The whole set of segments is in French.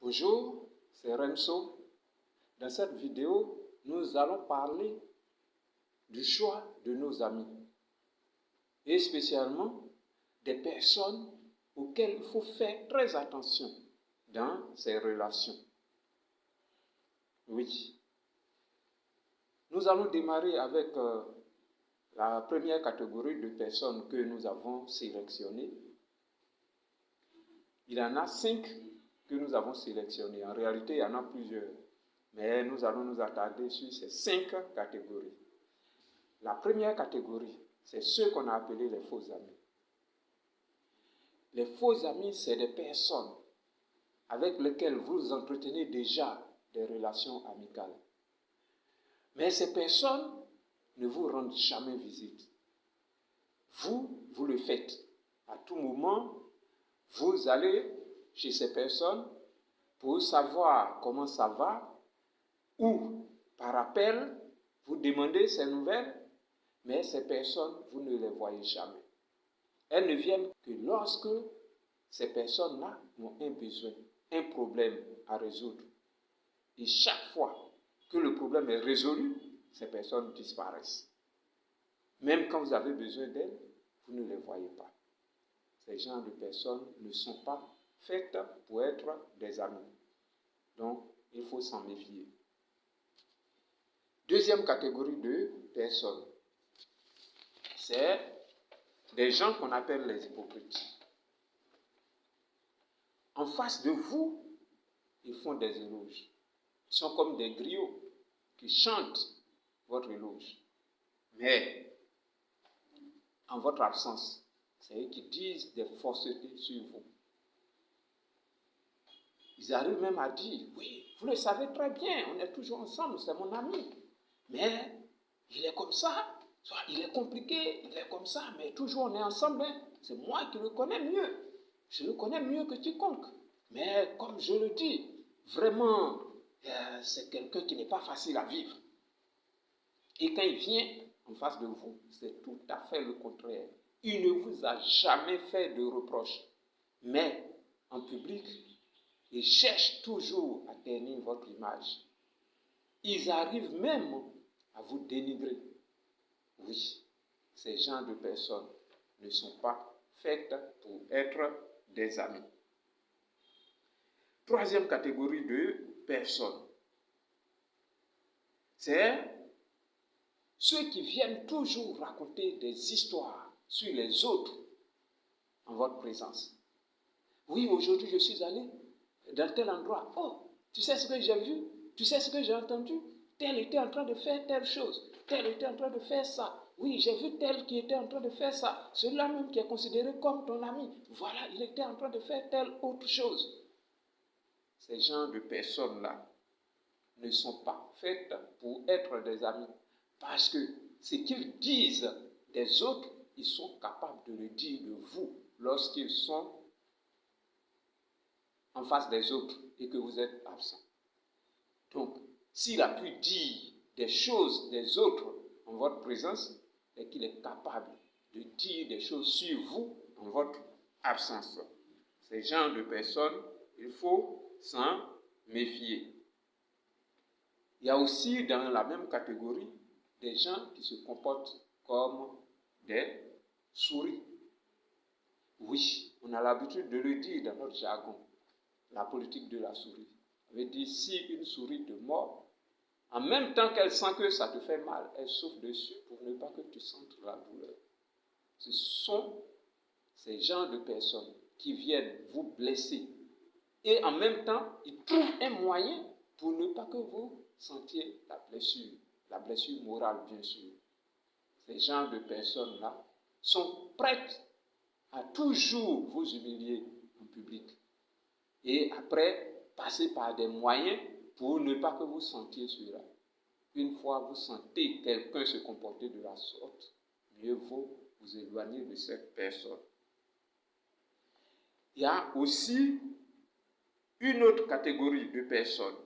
Bonjour, c'est Renzo. Dans cette vidéo, nous allons parler du choix de nos amis et spécialement des personnes auxquelles il faut faire très attention dans ces relations. Oui. Nous allons démarrer avec la première catégorie de personnes que nous avons sélectionnées. Il y en a 5 que nous avons sélectionnés. En réalité, il y en a plusieurs. Mais nous allons nous attarder sur ces 5 catégories. La première catégorie, c'est ceux qu'on a appelés les faux amis. Les faux amis, c'est des personnes avec lesquelles vous entretenez déjà des relations amicales. Mais ces personnes ne vous rendent jamais visite. Vous le faites. À tout moment, vous allez chez ces personnes pour savoir comment ça va, ou par appel, vous demandez ces nouvelles, mais ces personnes, vous ne les voyez jamais. Elles ne viennent que lorsque ces personnes-là ont un besoin, un problème à résoudre. Et chaque fois que le problème est résolu, ces personnes disparaissent. Même quand vous avez besoin d'elles, vous ne les voyez pas. Ces genres de personnes ne sont pas faites pour être des amis. Donc, il faut s'en méfier. Deuxième catégorie de personnes, c'est des gens qu'on appelle les hypocrites. En face de vous, ils font des éloges. Ils sont comme des griots qui chantent votre éloge. Mais, en votre absence, c'est eux qui disent des faussetés sur vous. Ils arrivent même à dire, oui, vous le savez très bien, on est toujours ensemble, c'est mon ami. Mais, il est comme ça, soit il est compliqué, il est comme ça, mais toujours on est ensemble. Hein. C'est moi qui le connais mieux. Je le connais mieux que quiconque. Mais, comme je le dis, vraiment, c'est quelqu'un qui n'est pas facile à vivre. Et quand il vient en face de vous, c'est tout à fait le contraire. Il ne vous a jamais fait de reproches. Mais, en public, il cherche toujours à ternir votre image. Ils arrivent même à vous dénigrer. Oui, ces genres de personnes ne sont pas faites pour être des amis. Troisième catégorie de personnes, c'est ceux qui viennent toujours raconter des histoires sur les autres en votre présence. Oui, aujourd'hui je suis allé dans tel endroit. Oh, tu sais ce que j'ai vu? Tu sais ce que j'ai entendu? Tel était en train de faire telle chose. Tel était en train de faire ça. Oui, j'ai vu tel qui était en train de faire ça. Celui-là même qui est considéré comme ton ami. Voilà, il était en train de faire telle autre chose. Ces genres de personnes-là ne sont pas faites pour être des amis. Parce que ce qu'ils disent des autres, ils sont capables de le dire de vous lorsqu'ils sont en face des autres et que vous êtes absent. Donc, s'il a pu dire des choses des autres en votre présence, c'est qu'il est capable de dire des choses sur vous en votre absence. Ces genres de personnes, il faut s'en méfier. Il y a aussi dans la même catégorie des gens qui se comportent comme des souris. Oui, on a l'habitude de le dire dans notre jargon, la politique de la souris. Ça veut dire si une souris te mord, en même temps qu'elle sent que ça te fait mal, elle souffle dessus pour ne pas que tu sentes la douleur. Ce sont ces genres de personnes qui viennent vous blesser et en même temps, ils trouvent un moyen pour ne pas que vous sentiez la blessure morale bien sûr. Ces genres de personnes-là sont prêtes à toujours vous humilier en public et après passer par des moyens pour ne pas que vous sentiez cela. Une fois vous sentez quelqu'un se comporter de la sorte, mieux vaut vous éloigner de cette personne. Il y a aussi une autre catégorie de personnes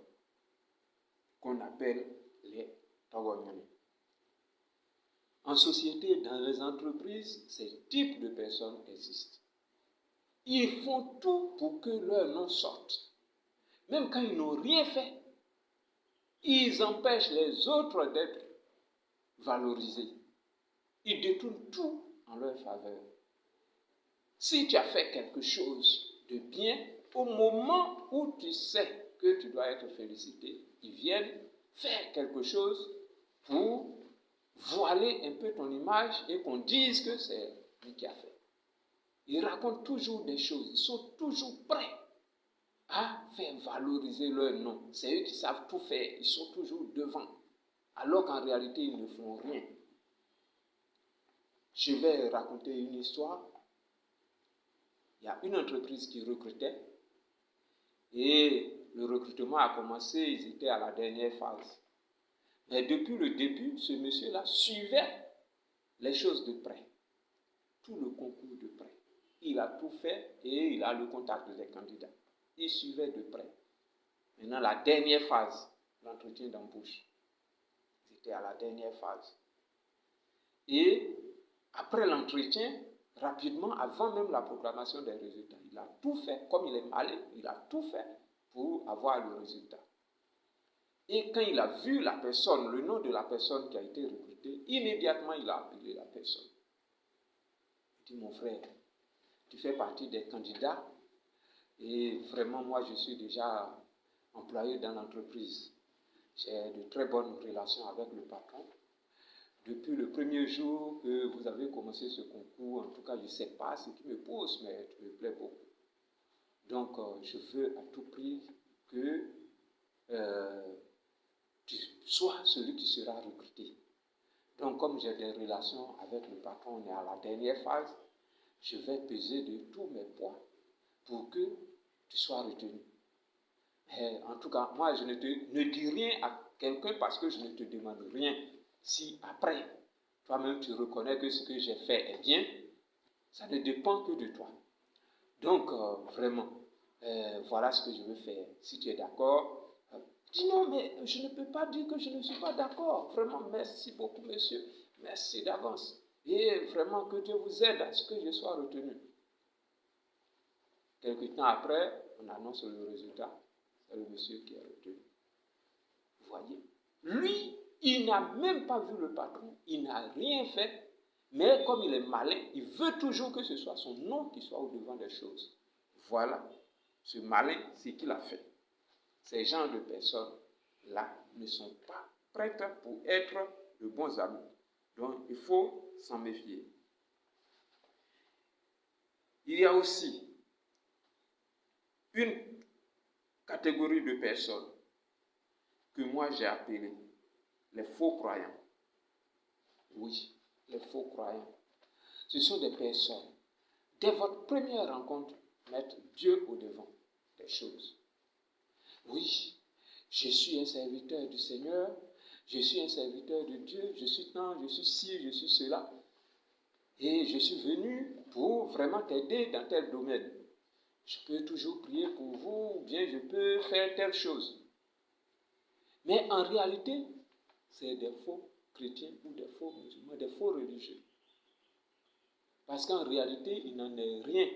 qu'on appelle les tawagami. En société, dans les entreprises, ces types de personnes existent. Ils font tout pour que leur nom sorte. même quand ils n'ont rien fait, ils empêchent les autres d'être valorisés. Ils détournent tout en leur faveur. Si tu as fait quelque chose de bien, au moment où tu sais que tu dois être félicité, ils viennent faire quelque chose pour voiler un peu ton image et qu'on dise que c'est lui qui a fait. Ils racontent toujours des choses, ils sont toujours prêts à faire valoriser leur nom. C'est eux qui savent tout faire, ils sont toujours devant, alors qu'en réalité, ils ne font rien. Je vais raconter une histoire. Il y a une entreprise qui recrutait et le recrutement a commencé, ils étaient à la dernière phase. Mais depuis le début, ce monsieur-là suivait les choses de près, tout le concours de près. Il a tout fait et il a le contact des candidats. Il suivait de près. Maintenant, la dernière phase, l'entretien d'embauche. Ils étaient à la dernière phase. Et après l'entretien, rapidement, avant même la proclamation des résultats, il a tout fait, comme il est malin, il a tout fait pour avoir le résultat. Et quand il a vu la personne, le nom de la personne qui a été recrutée, immédiatement il a appelé la personne. Il dit, mon frère, tu fais partie des candidats et vraiment moi je suis déjà employé dans l'entreprise. J'ai de très bonnes relations avec le patron. Depuis le premier jour que vous avez commencé ce concours, en tout cas je ne sais pas ce qui me pousse, mais tu me plais beaucoup. Donc je veux à tout prix que tu sois celui qui sera recruté. Donc comme j'ai des relations avec le patron, on est à la dernière phase, je vais peser de tous mes poids pour que tu sois retenu. Et en tout cas, moi je ne dis rien à quelqu'un parce que je ne te demande rien. Si après, toi-même tu reconnais que ce que j'ai fait est bien, ça ne dépend que de toi. Donc vraiment, voilà ce que je veux faire. Si tu es d'accord, dis non, mais je ne peux pas dire que je ne suis pas d'accord. Vraiment, merci beaucoup, monsieur. Merci d'avance. Et vraiment, que Dieu vous aide à ce que je sois retenu. Quelque temps après, on annonce le résultat. C'est le monsieur qui est retenu. Vous voyez? Lui, il n'a même pas vu le patron. Il n'a rien fait. Mais comme il est malin, il veut toujours que ce soit son nom qui soit au-devant des choses. Voilà. Ce malin, c'est qu'il a fait. Ces genres de personnes-là ne sont pas prêtes pour être de bons amis. Donc, il faut s'en méfier. Il y a aussi une catégorie de personnes que moi j'ai appelées les faux croyants. Oui, les faux croyants. Ce sont des personnes, dès votre première rencontre, mettre Dieu au-devant des choses. Oui, je suis un serviteur du Seigneur, je suis un serviteur de Dieu, je suis tant, je suis ci, je suis cela. Et je suis venu pour vraiment t'aider dans tel domaine. Je peux toujours prier pour vous, ou bien je peux faire telle chose. Mais en réalité, c'est des faux chrétiens ou des faux musulmans, des faux religieux. Parce qu'en réalité, il n'en est rien.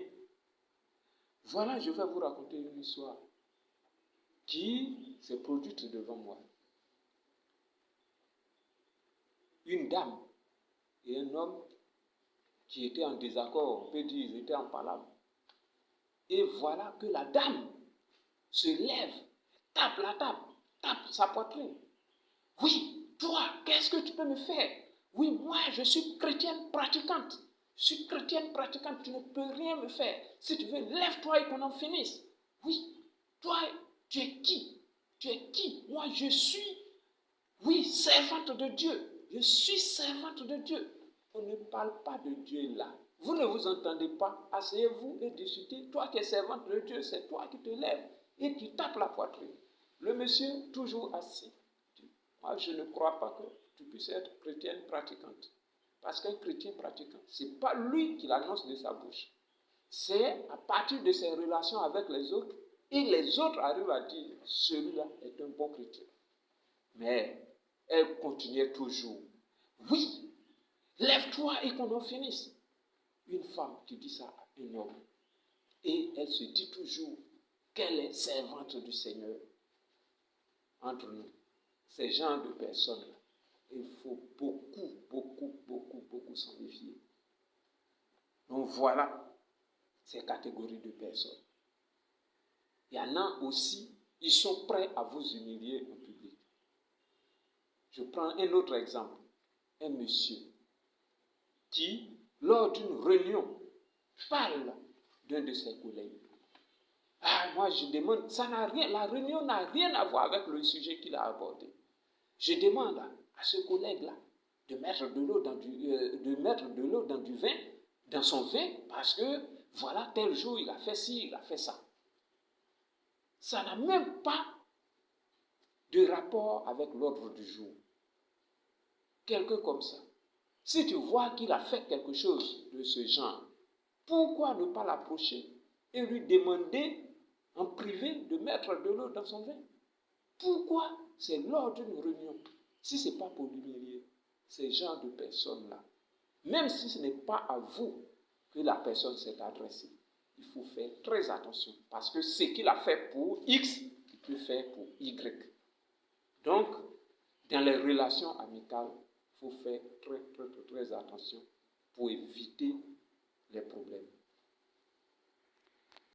Voilà, je vais vous raconter une histoire qui s'est produite devant moi. Une dame et un homme qui étaient en désaccord, on peut dire ils étaient en palabre. Et voilà que la dame se lève, tape la table, tape sa poitrine. Oui, toi, qu'est-ce que tu peux me faire? Oui, moi, je suis chrétienne pratiquante. Je suis chrétienne pratiquante, tu ne peux rien me faire. Si tu veux, lève-toi et qu'on en finisse. Oui, toi, tu es qui? Tu es qui? Moi, je suis, oui, servante de Dieu. Je suis servante de Dieu. On ne parle pas de Dieu là. Vous ne vous entendez pas. Asseyez-vous et discutez. Toi qui es servante de Dieu, c'est toi qui te lèves et qui tapes la poitrine. Le monsieur, toujours assis. Moi, je ne crois pas que tu puisses être chrétienne pratiquante. Parce qu'un chrétien pratiquant, ce n'est pas lui qui l'annonce de sa bouche. C'est à partir de ses relations avec les autres, et les autres arrivent à dire, celui-là est un bon chrétien. Mais elle continuait toujours. Oui, lève-toi et qu'on en finisse. Une femme qui dit ça à un homme. Et elle se dit toujours, qu'elle est servante du Seigneur entre nous. Ces genres de personnes, il faut beaucoup s'en méfier. Donc voilà ces catégories de personnes. Il y en a aussi, ils sont prêts à vous humilier en public. Je prends un autre exemple. Un monsieur qui, lors d'une réunion, parle d'un de ses collègues. Ah, moi je demande, la réunion n'a rien à voir avec le sujet qu'il a abordé. Je demande à ce collègue-là de mettre de l'eau dans du vin, dans son vin, parce que voilà, tel jour il a fait ci, il a fait ça. Ça n'a même pas de rapport avec l'ordre du jour. Quelqu'un comme ça, si tu vois qu'il a fait quelque chose de ce genre, pourquoi ne pas l'approcher et lui demander en privé de mettre de l'eau dans son vin? Pourquoi? C'est lors d'une réunion. Si ce n'est pas pour l'humilier, ces genres de personnes-là, même si ce n'est pas à vous que la personne s'est adressée, il faut faire très attention. Parce que ce qu'il a fait pour X, il peut faire pour Y. Donc, dans les relations amicales, il faut faire très attention pour éviter les problèmes.